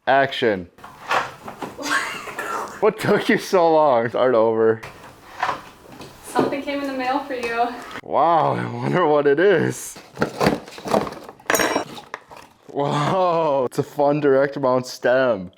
Action. What took you so long? Start over. Something came in the mail for you. Wow, I wonder what it is. Whoa, it's a fun direct mount stem.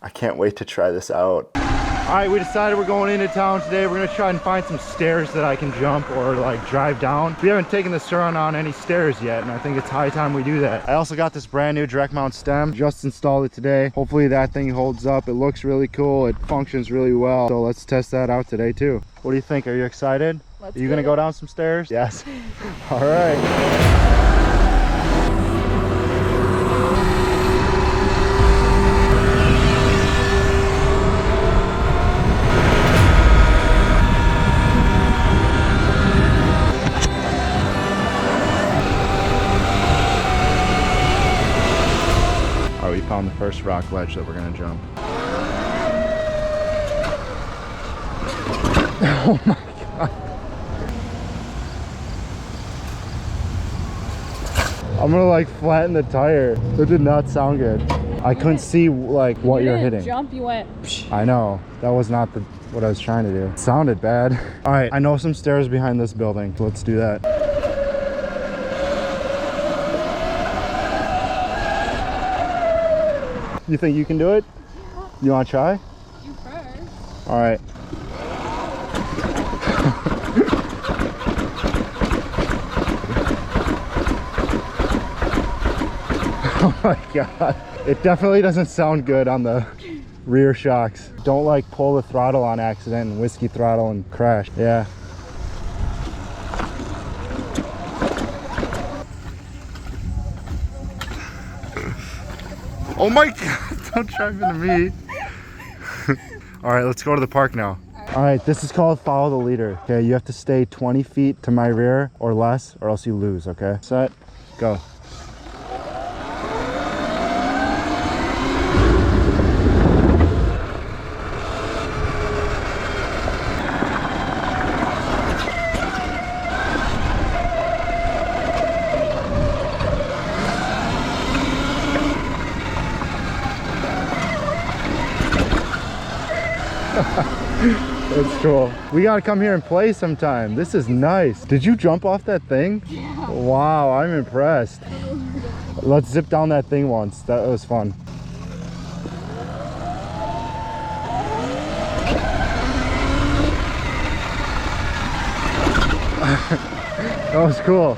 I can't wait to try this out. All right, we decided we're going into town today. We're gonna try and find some stairs that I can jump or like drive down. We haven't taken the Sur Ron on any stairs yet, and I think it's high time we do that. I also got this brand new direct mount stem. Just installed it today. Hopefully that thing holds up. It looks really cool. It functions really well. So let's test that out today too. What do you think? Are you excited? Are you gonna go down some stairs? Yes. All right. We found the first rock ledge that we're gonna jump. Oh my god. I'm gonna like flatten the tire. That did not sound good. I couldn't see like what you're hitting. Jump, you went. I know. That was not what I was trying to do. It sounded bad. All right, I know some stairs behind this building, so let's do that. You think you can do it? You want to try? You first. All right. Oh my god. It definitely doesn't sound good on the rear shocks. Don't like pull the throttle on accident and whiskey throttle and crash. Yeah. Oh my god, don't drive into me. All right, let's go to the park now. All right, this is called follow the leader. Okay, you have to stay 20 feet to my rear or less, or else you lose, okay? Set, go. That's cool. We gotta come here and play sometime. This is nice. Did you jump off that thing? Yeah. Wow, I'm impressed. Let's zip down that thing once. That was fun. That was cool.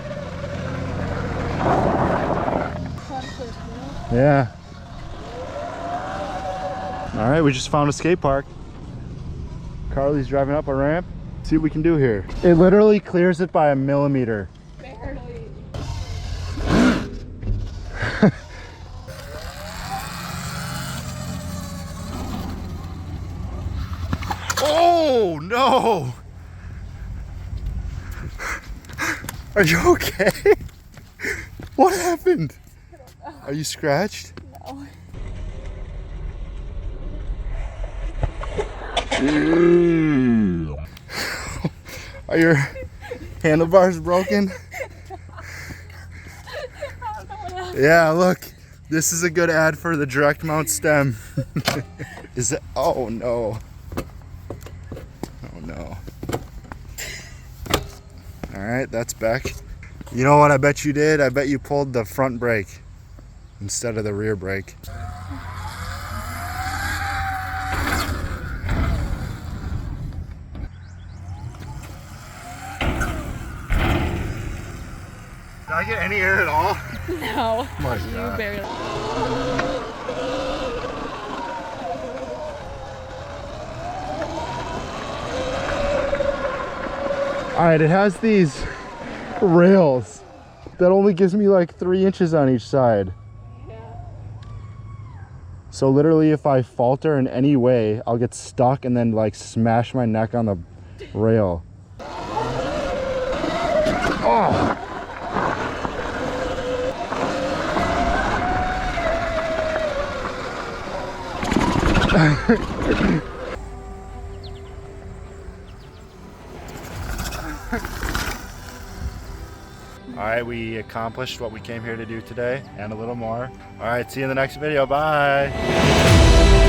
Yeah. All right, we just found a skate park. Carly's driving up a ramp. See what we can do here. It literally clears it by a millimeter. Barely. Oh no! Are you okay? What happened? Are you scratched? No. Are your handlebars broken? Yeah, look. This is a good ad for the direct mount stem. Is that? Oh no. Oh no. All right, that's back. You know what I bet you did? I bet you pulled the front brake instead of the rear brake. Did I get any air at all? No. My you God. barely. All right, it has these rails that only gives me like 3 inches on each side. Yeah. So literally if I falter in any way, I'll get stuck and then like smash my neck on the rail. Oh. All right, we accomplished what we came here to do today and a little more. All right, see you in the next video. Bye.